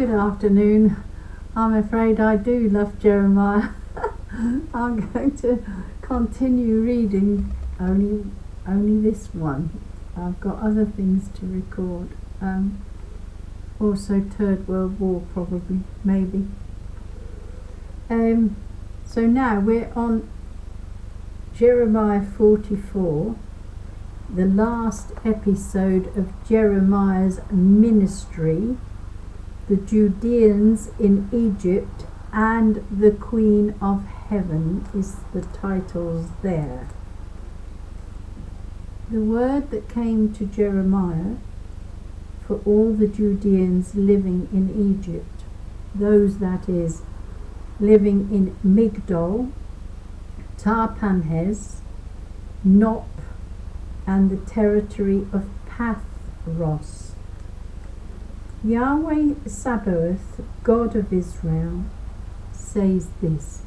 Good afternoon. I'm afraid I do love Jeremiah. I'm going to continue reading only this one. I've got other things to record. Also Third World War, probably, maybe. So now we're on Jeremiah 44, the last episode of Jeremiah's ministry, the Judeans in Egypt and the Queen of Heaven is the titles there. The word that came to Jeremiah for all the Judeans living in Egypt, those that is living in Migdol, Tarpanhes, Nop, and the territory of Pathros. Yahweh Sabaoth, God of Israel, says this: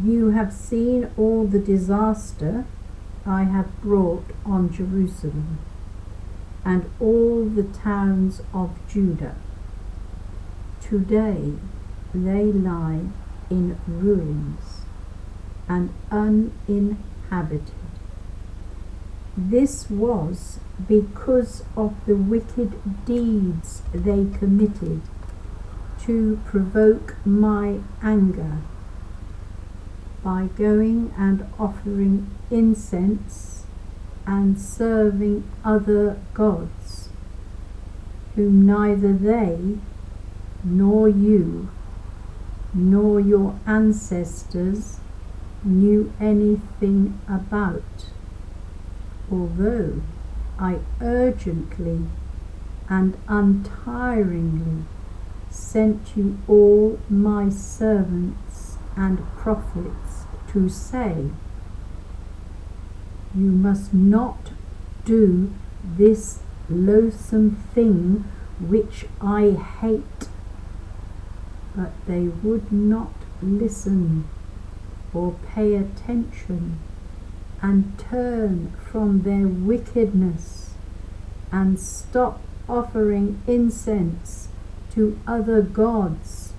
You have seen all the disaster I have brought on Jerusalem and all the towns of Judah. Today they lie in ruins and uninhabited. This was because of the wicked deeds they committed to provoke my anger by going and offering incense and serving other gods, whom neither they nor you nor your ancestors knew anything about, although I urgently and untiringly sent you all my servants and prophets to say, You must not do this loathsome thing which I hate. But they would not listen or pay attention and turn from their wickedness and stop offering incense to other gods.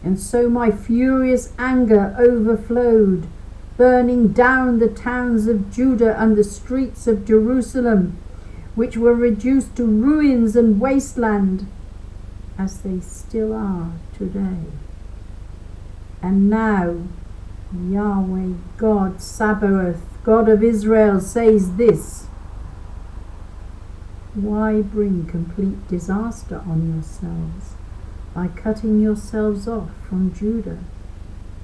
And so my furious anger overflowed, burning down the towns of Judah and the streets of Jerusalem, which were reduced to ruins and wasteland, as they still are today. And now Yahweh God Sabaoth, God of Israel, says this: Why bring complete disaster on yourselves by cutting yourselves off from Judah,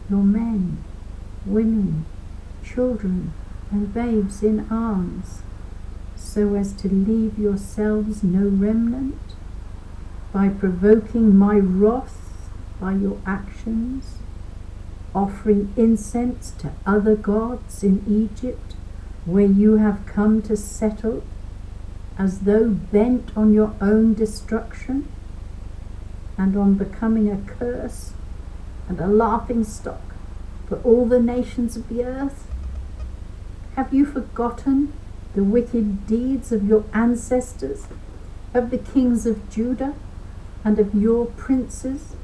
your men, women, children, and babes in arms, so as to leave yourselves no remnant, by provoking my wrath by your actions, offering incense to other gods in Egypt, where you have come to settle, as though bent on your own destruction, and on becoming a curse and a laughing stock for all the nations of the earth? Have you forgotten the wicked deeds of your ancestors, of the kings of Judah, and of your princes?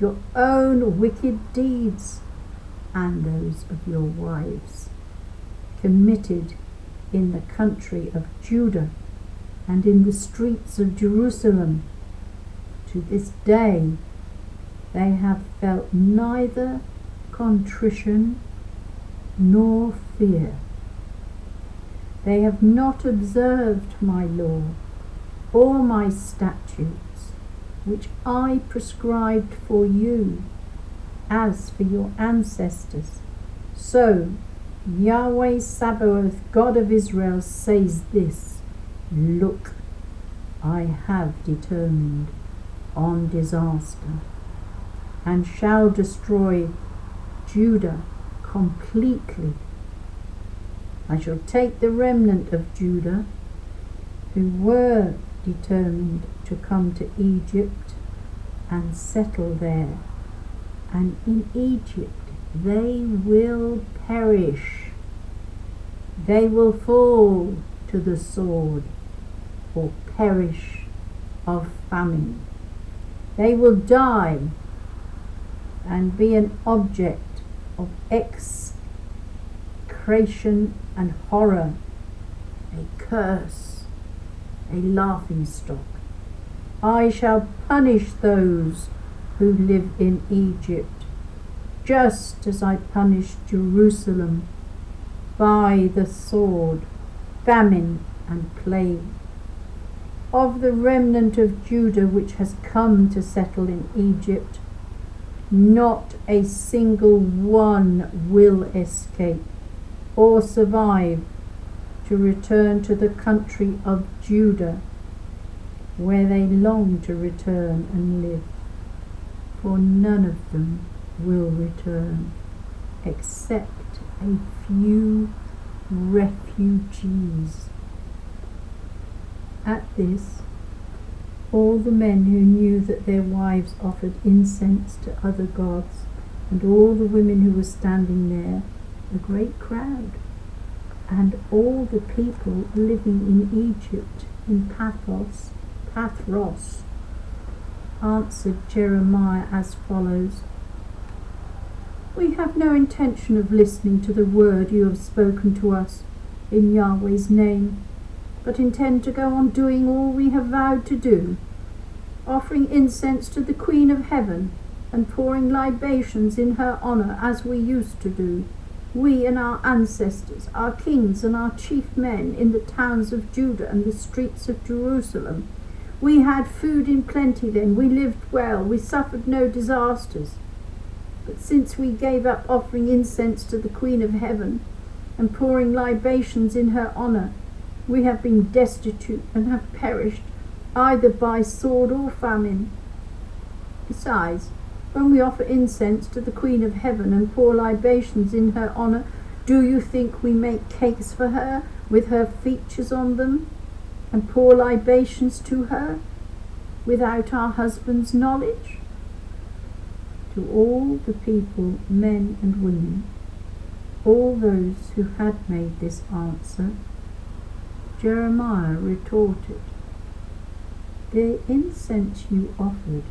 Your own wicked deeds, and those of your wives, committed in the country of Judah and in the streets of Jerusalem. To this day they have felt neither contrition nor fear. They have not observed my law or my statutes, which I prescribed for you as for your ancestors. So Yahweh Sabaoth, God of Israel, says this: Look, I have determined on disaster, and shall destroy Judah completely. I shall take the remnant of Judah, who were determined to come to Egypt and settle there, and in Egypt they will perish. They will fall to the sword or perish of famine. They will die and be an object of execration and horror, a curse, a laughingstock. I shall punish those who live in Egypt, just as I punished Jerusalem by the sword, famine, and plague. Of the remnant of Judah which has come to settle in Egypt, not a single one will escape or survive to return to the country of Judah, where they long to return and live. For none of them will return, except a few refugees. At this, all the men who knew that their wives offered incense to other gods, and all the women who were standing there, a great crowd, and all the people living in Egypt, in Pathros, answered Jeremiah as follows: We have no intention of listening to the word you have spoken to us in Yahweh's name, but intend to go on doing all we have vowed to do, offering incense to the Queen of Heaven and pouring libations in her honor as we used to do, we and our ancestors, our kings and our chief men in the towns of Judah and the streets of Jerusalem. We had food in plenty then, we lived well, we suffered no disasters. But since we gave up offering incense to the Queen of Heaven and pouring libations in her honor, we have been destitute and have perished, either by sword or famine. Besides, when we offer incense to the Queen of Heaven and pour libations in her honor, do you think we make cakes for her with her features on them, and pour libations to her without our husband's knowledge? To all the people, men and women, all those who had made this answer, Jeremiah retorted, The incense you offered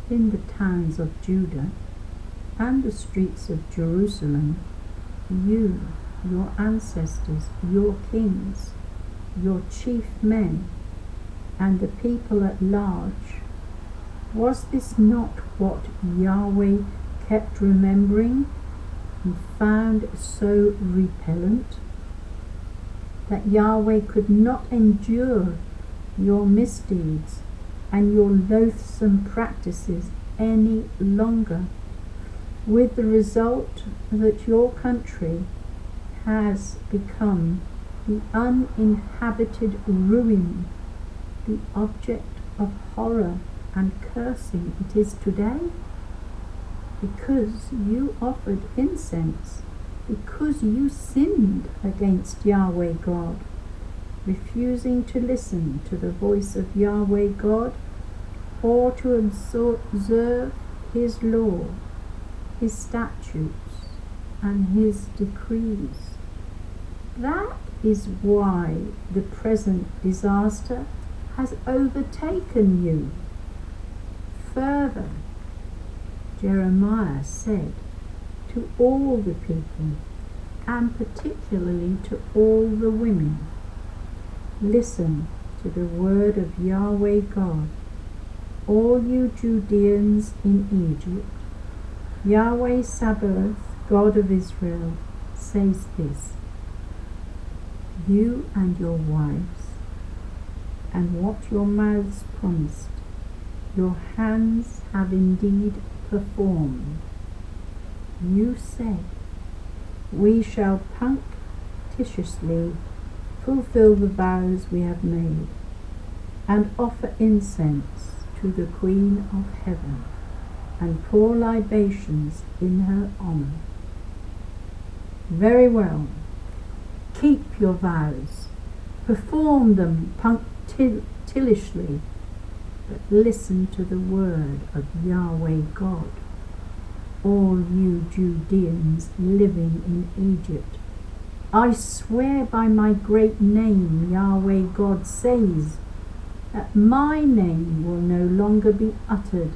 in the towns of Judah and the streets of Jerusalem, you, your ancestors, your kings, your chief men, and the people at large, was this not what Yahweh kept remembering and found so repellent? That Yahweh could not endure your misdeeds and your loathsome practices any longer, with the result that your country has become the uninhabited ruin, the object of horror and cursing it is today, because you offered incense, because you sinned against Yahweh God, refusing to listen to the voice of Yahweh God or to observe his law, his statutes, and his decrees. That is why the present disaster has overtaken you. Further, Jeremiah said to all the people, and particularly to all the women, Listen to the word of Yahweh God, all you Judeans in Egypt. Yahweh Sabaoth, God of Israel, says this: You and your wives, and what your mouths promised, your hands have indeed performed. You said, We shall punctiliously fulfill the vows we have made, and offer incense to the Queen of Heaven, and pour libations in her honor. Very well, keep your vows, perform them punctiliously, but listen to the word of Yahweh God, all you Judeans living in Egypt. I swear by my great name, Yahweh God says, that my name will no longer be uttered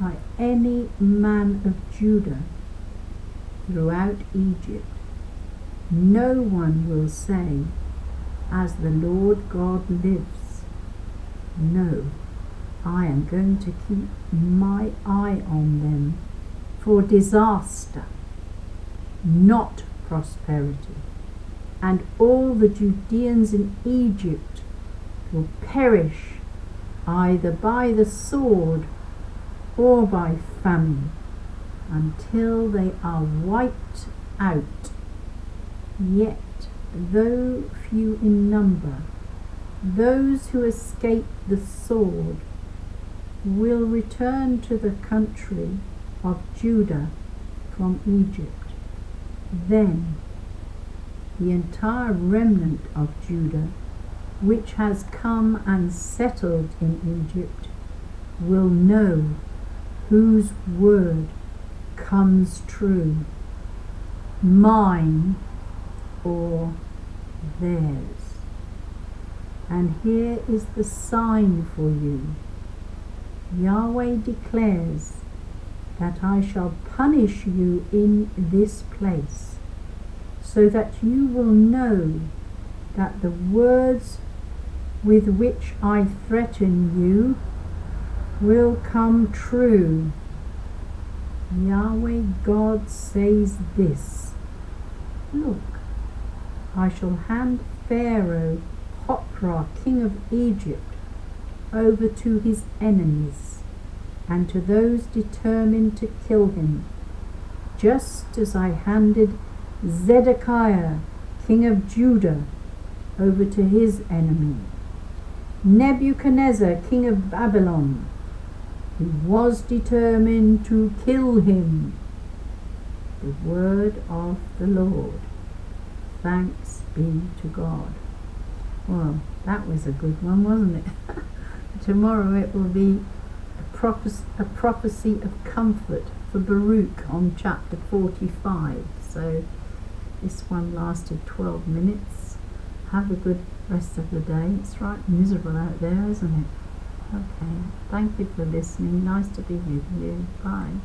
by any man of Judah throughout Egypt. No one will say, as the Lord God lives. No, I am going to keep my eye on them for disaster, not prosperity. And all the Judeans in Egypt will perish either by the sword or by famine until they are wiped out. Yet, though few in number, those who escape the sword will return to the country of Judah from Egypt. Then the entire remnant of Judah, which has come and settled in Egypt, will know whose word comes true, mine or theirs. And here is the sign for you. Yahweh declares that I shall punish you in this place, so that you will know that the words with which I threaten you will come true. Yahweh God says this: Look, I shall hand Pharaoh Hophra, king of Egypt, over to his enemies and to those determined to kill him, just as I handed Zedekiah, king of Judah, over to his enemy, Nebuchadnezzar, king of Babylon, who was determined to kill him. The word of the Lord. Thanks be to God. Well, that was a good one, wasn't it? Tomorrow it will be a prophecy of comfort for Baruch on chapter 45. So this one lasted 12 minutes. Have a good rest of the day. It's right miserable out there, isn't it? Okay, thank you for listening. Nice to be with you. Bye.